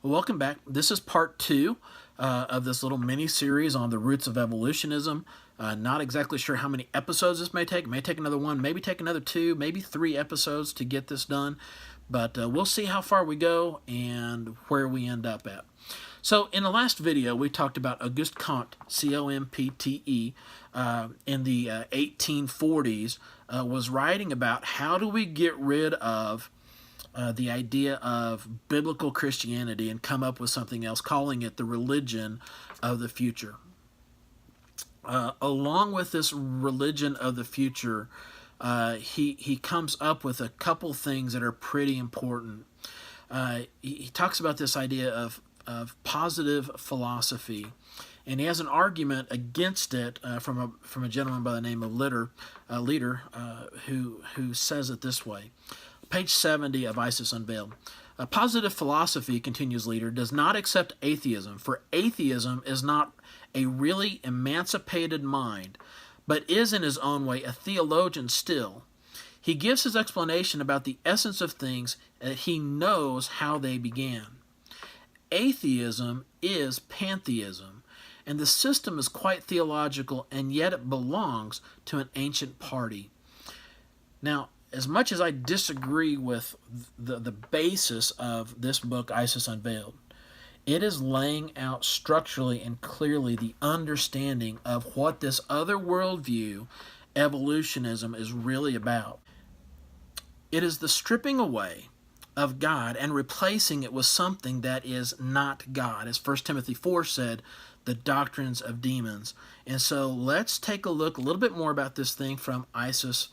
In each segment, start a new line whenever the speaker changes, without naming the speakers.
Well, welcome back. This is part two of this little mini-series on the roots of evolutionism. Not exactly sure how many episodes this may take. It may take another one, maybe take another two, maybe 3 episodes to get this done. But we'll see how far we go and where we end up at. So in the last video, we talked about Auguste Comte, C-O-M-P-T-E, in the 1840s, was writing about how do we get rid of the idea of biblical Christianity and come up with something else, calling it the religion of the future. Along with this religion of the future, he comes up with a couple things that are pretty important. He talks about this idea of positive philosophy, and he has an argument against it from a gentleman by the name of Leader, who says it this way. Page 70 of Isis Unveiled. Positive philosophy, continues Leader, does not accept atheism, for atheism is not a really emancipated mind, but is in his own way a theologian still. He gives his explanation about the essence of things that he knows how they began. Atheism is pantheism, and the system is quite theological, and yet it belongs to an ancient party. Now, as much as I disagree with the basis of this book, Isis Unveiled, it is laying out structurally and clearly the understanding of what this other worldview, evolutionism, is really about. It is the stripping away of God and replacing it with something that is not God. As 1 Timothy 4 said, the doctrines of demons. And so let's take a look a little bit more about this thing from Isis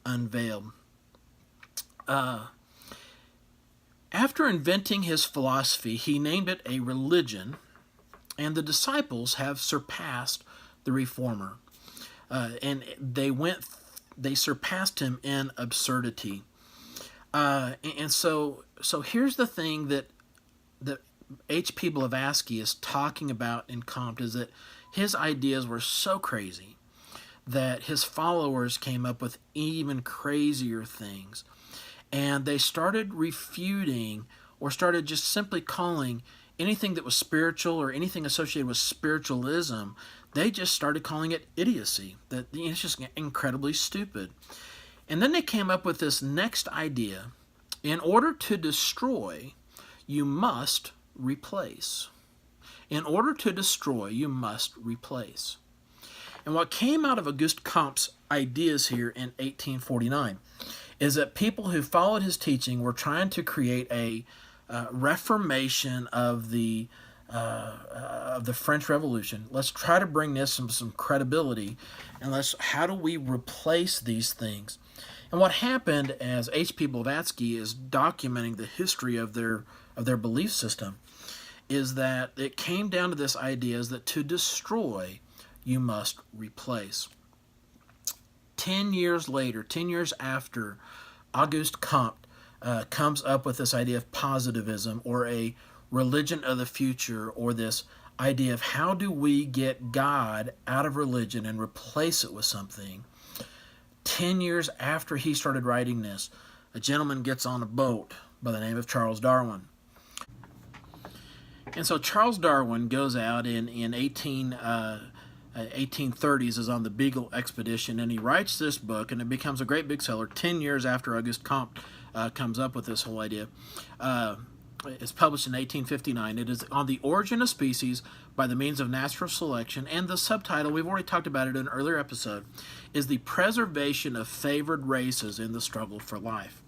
Unveiled. After inventing his philosophy, he named it a religion, and the disciples have surpassed the reformer. And they surpassed him in absurdity. And so here's the thing that H.P. Blavatsky is talking about in Comte, is that his ideas were so crazy that his followers came up with even crazier things. And they started refuting, or started just simply calling anything that was spiritual or anything associated with spiritualism, they just started calling it idiocy. That it's just incredibly stupid. And then they came up with this next idea: in order to destroy, you must replace. In order to destroy, you must replace. And what came out of Auguste Comte's ideas here in 1849 is that people who followed his teaching were trying to create a reformation of the French Revolution. Let's try to bring this some credibility, and how do we replace these things? And what happened, as H.P. Blavatsky is documenting the history of their belief system, is that it came down to this idea is that to destroy, you must replace. 10 years later, 10 years after Auguste Comte comes up with this idea of positivism, or a religion of the future, or this idea of how do we get God out of religion and replace it with something. 10 years after he started writing this, a gentleman gets on a boat by the name of Charles Darwin. And so Charles Darwin goes out in 1830s, is on the Beagle expedition, and he writes this book, and it becomes a great big seller 10 years after Auguste Comte comes up with this whole idea. It's published in 1859. It is On the Origin of Species by the Means of Natural Selection, and the subtitle, we've already talked about it in an earlier episode, is The Preservation of Favored Races in the Struggle for Life.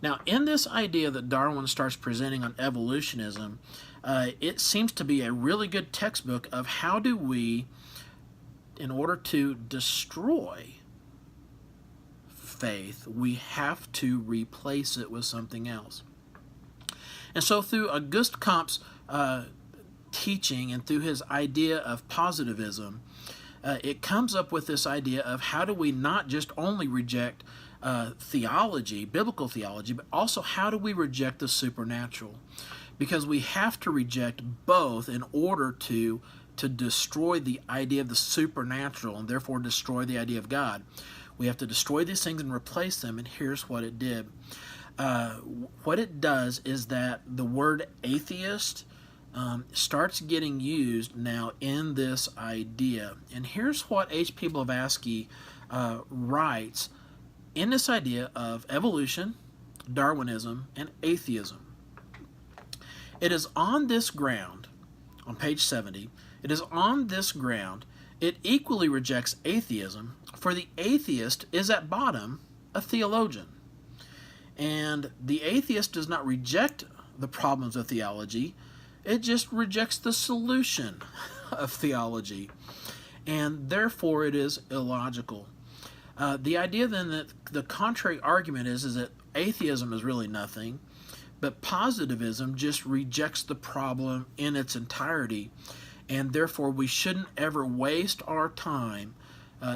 Now, in this idea that Darwin starts presenting on evolutionism, it seems to be a really good textbook of how do we, in order to destroy faith, we have to replace it with something else. And so through Auguste Comte's teaching and through his idea of positivism, it comes up with this idea of how do we not just only reject theology, biblical theology, but also how do we reject the supernatural? Because we have to reject both in order to destroy the idea of the supernatural, and therefore destroy the idea of God. We have to destroy these things and replace them, and here's what it did. What it does is that the word atheist starts getting used now in this idea. And here's what H.P. Blavatsky writes in this idea of evolution, Darwinism, and atheism. It is on this ground, on page 70, it is on this ground it equally rejects atheism, for the atheist is at bottom a theologian. And the atheist does not reject the problems of theology, it just rejects the solution of theology. And therefore it is illogical. The idea then that the contrary argument is that atheism is really nothing, but positivism just rejects the problem in its entirety, and therefore we shouldn't ever waste our time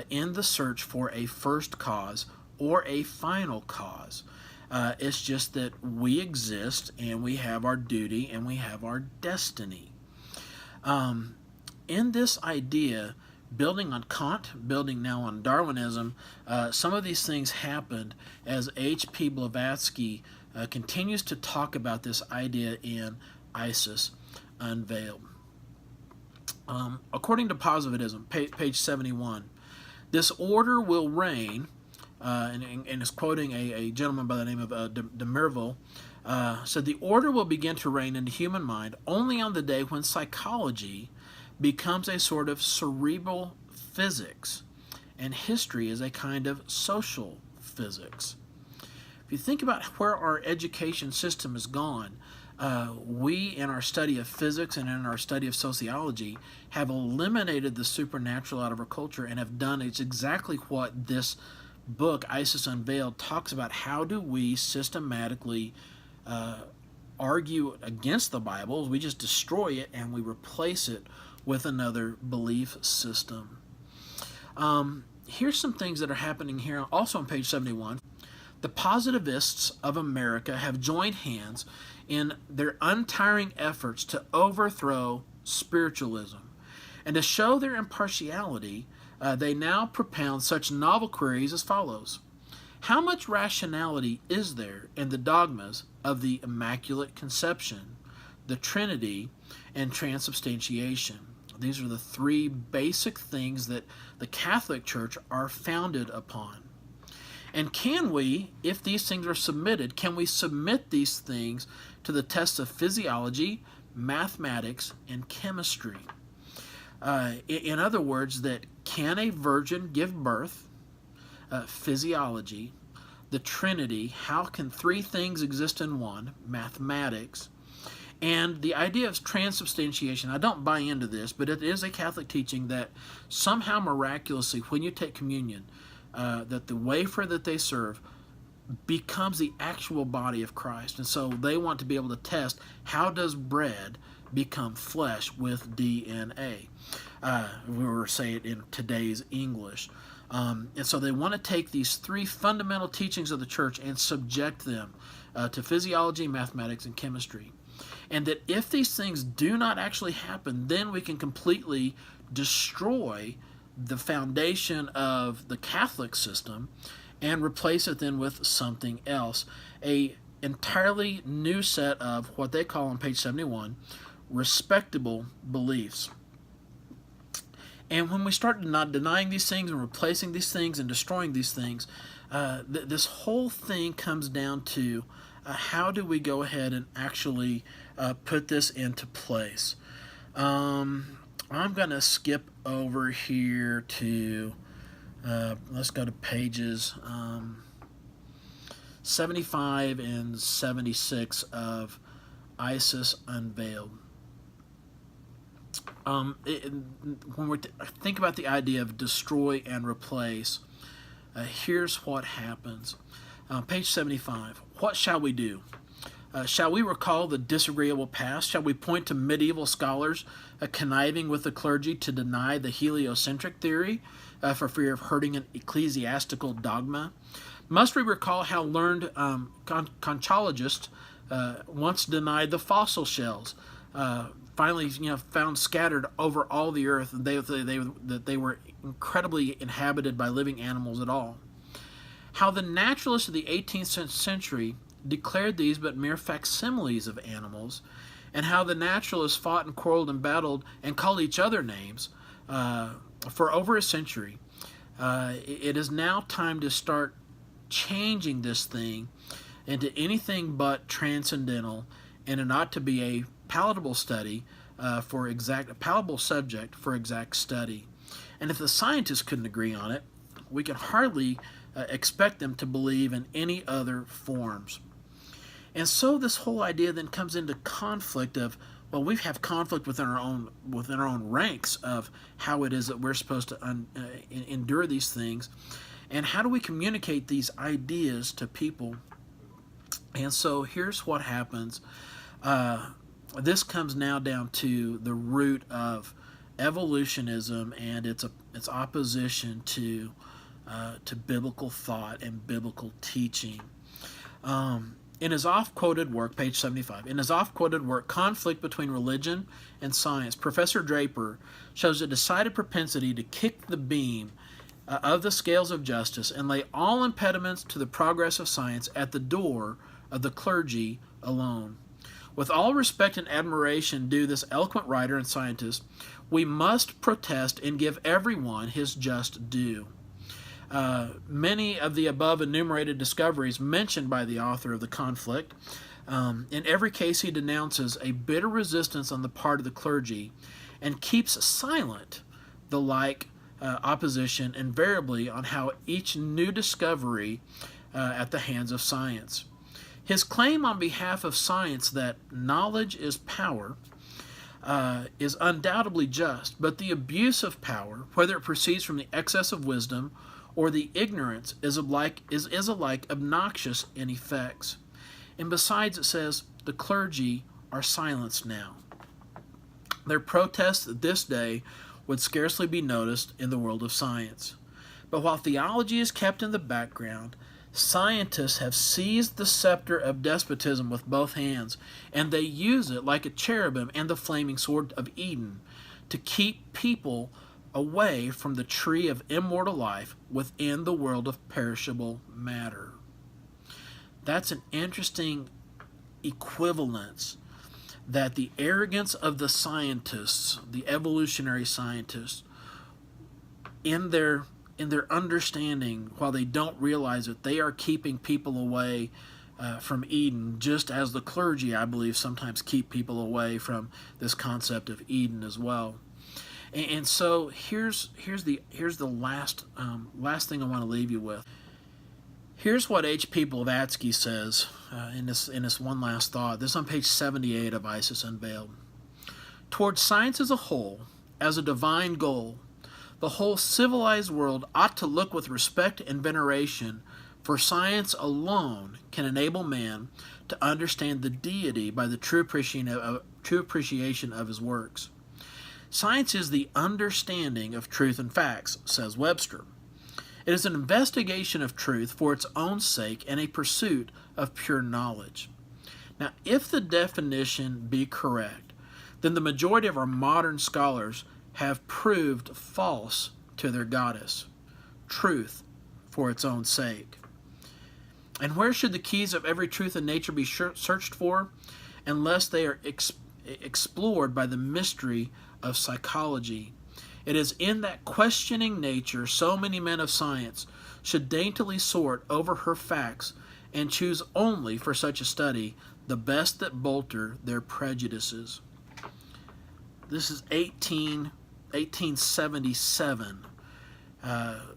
in the search for a first cause or a final cause. It's just that we exist and we have our duty and we have our destiny. In this idea, building on Kant, building now on Darwinism, some of these things happened as H.P. Blavatsky continues to talk about this idea in Isis Unveiled. According to positivism, page 71, this order will reign, and is quoting a gentleman by the name of de Merville, said the order will begin to reign in the human mind only on the day when psychology becomes a sort of cerebral physics and history is a kind of social physics. If you think about where our education system has gone, we, in our study of physics and in our study of sociology, have eliminated the supernatural out of our culture and have done exactly what this book, Isis Unveiled, talks about. How do we systematically argue against the Bible? We just destroy it and we replace it with another belief system. Here's some things that are happening here, also on page 71. The positivists of America have joined hands in their untiring efforts to overthrow spiritualism. And to show their impartiality, they now propound such novel queries as follows. How much rationality is there in the dogmas of the Immaculate Conception, the Trinity, and transubstantiation? These are the three basic things that the Catholic Church are founded upon. And can we, if these things are submitted, can we submit these things to the tests of physiology, mathematics, and chemistry? In other words, that can a virgin give birth? Physiology, the Trinity, how can three things exist in one? Mathematics, and the idea of transubstantiation. I don't buy into this, but it is a Catholic teaching that somehow miraculously, when you take communion, that the wafer that they serve becomes the actual body of Christ. And so they want to be able to test, how does bread become flesh with DNA? We were saying it in today's English. And so they want to take these three fundamental teachings of the church and subject them to physiology, mathematics, and chemistry. And that if these things do not actually happen, then we can completely destroy the foundation of the Catholic system and replace it then with something else. A entirely new set of what they call on page 71 respectable beliefs. And when we start not denying these things and replacing these things and destroying these things, this whole thing comes down to how do we go ahead and actually put this into place. I'm going to skip over here to, let's go to pages 75 and 76 of Isis Unveiled. When we think about the idea of destroy and replace, here's what happens. Page 75, what shall we do? Shall we recall the disagreeable past? Shall we point to medieval scholars conniving with the clergy to deny the heliocentric theory for fear of hurting an ecclesiastical dogma? Must we recall how learned conchologists once denied the fossil shells, finally found scattered over all the earth, and that they were incredibly inhabited by living animals at all? How the naturalists of the 18th century declared these but mere facsimiles of animals, and how the naturalists fought and quarreled and battled and called each other names for over a century. It is now time to start changing this thing into anything but transcendental, and it ought to be a palatable study a palatable subject for exact study. And if the scientists couldn't agree on it, we can hardly expect them to believe in any other forms. And so this whole idea then comes into conflict of, well, we have conflict within our own ranks of how it is that we're supposed to endure these things, and how do we communicate these ideas to people. And so here's what happens. This comes now down to the root of evolutionism and its opposition to biblical thought and biblical teaching. In his oft-quoted work, page 75, in his oft-quoted work, Conflict Between Religion and Science, Professor Draper shows a decided propensity to kick the beam of the scales of justice and lay all impediments to the progress of science at the door of the clergy alone. With all respect and admiration due this eloquent writer and scientist, we must protest and give everyone his just due. Many of the above enumerated discoveries mentioned by the author of the Conflict, in every case he denounces a bitter resistance on the part of the clergy and keeps silent the like opposition invariably on how each new discovery at the hands of science. His claim on behalf of science that knowledge is power is undoubtedly just, but the abuse of power, whether it proceeds from the excess of wisdom or the ignorance, is alike obnoxious in effects. And besides, it says, the clergy are silenced now. Their protests at this day would scarcely be noticed in the world of science. But while theology is kept in the background, scientists have seized the scepter of despotism with both hands, and they use it like a cherubim and the flaming sword of Eden to keep people away from the tree of immortal life within the world of perishable matter. That's an interesting equivalence, that the arrogance of the scientists, the evolutionary scientists, in their understanding, while they don't realize it, they are keeping people away from Eden, just as the clergy, I believe, sometimes keep people away from this concept of Eden as well. And so here's the last thing I want to leave you with. Here's what H.P. Blavatsky says in this one last thought. This is on page 78 of Isis Unveiled. Towards science as a whole, as a divine goal, the whole civilized world ought to look with respect and veneration, for science alone can enable man to understand the deity by the true appreciation of his works. Science is the understanding of truth and facts, says Webster. It is an investigation of truth for its own sake and a pursuit of pure knowledge. Now, if the definition be correct, then the majority of our modern scholars have proved false to their goddess, truth for its own sake. And where should the keys of every truth in nature be searched for, unless they are explored by the mystery of psychology? It is in that questioning nature so many men of science should daintily sort over her facts and choose only for such a study the best that bolster their prejudices. This is 1877,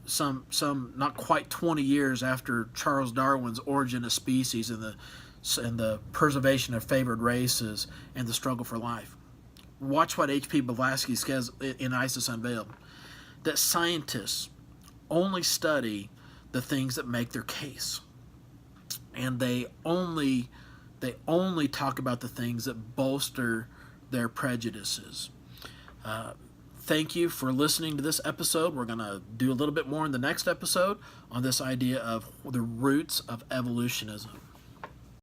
some not quite 20 years after Charles Darwin's Origin of Species and the preservation of favored races and the struggle for life. Watch what H.P. Blavatsky says in Isis Unveiled, that scientists only study the things that make their case, and they only talk about the things that bolster their prejudices. Thank you for listening to this episode. We're going to do a little bit more in the next episode on this idea of the roots of evolutionism.